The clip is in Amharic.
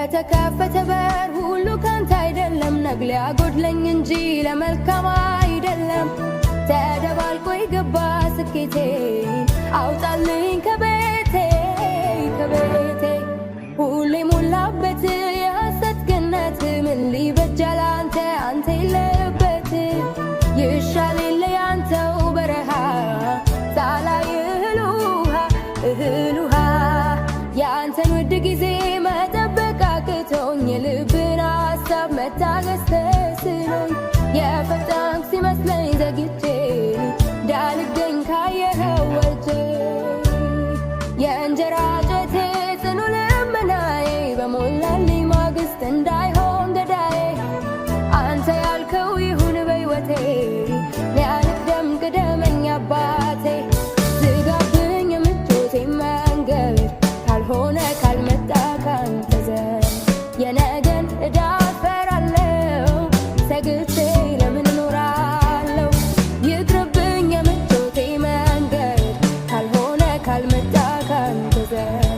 ተከፈተ በር ሁሉ ካንተ አይደለም ነግሊያ ጎድለኝ እንጂ ለመልካም አይደለም ተደባልቆ ይገባ ስኬቴ አውጣልኝ ከቤቴ ሁሌ ሞላበት የሐሰት ገነት ምን ሊበጃል አንተ የለበት ይሻል ያንተው በረሃ ሳላይ እህል ውሃ ያንተን ውድ ጊዜ መጠበቅ አቅቶኝ የልብን ሐሳብ መታገስ ተስኖኝ የፈጠንክ ሲመስለኝ ዘግቼ እንዳልገኝ ካየኸው ወልጄ የእንጀራ ጨቴ ጽኑ ልመናዬ በሞላልኝ ማግስት እንዳይሆን ገዳዬ አንተ ያልከው ይሁን በሕይወቴ ያልቅደም ቅደመኝ አባቴ ዝጋብኝ የምቾቴ መንገድ ካልሆነ ካልመጣ ካንተ ዘንድ የነገን ዕዳ እፈራለሁ ሰግቼ ለምን እኖራለሁ ይቅርብኝ የምቾቴ መንገድ ካልሆነ ካልመጣ ካንተ ዘንድ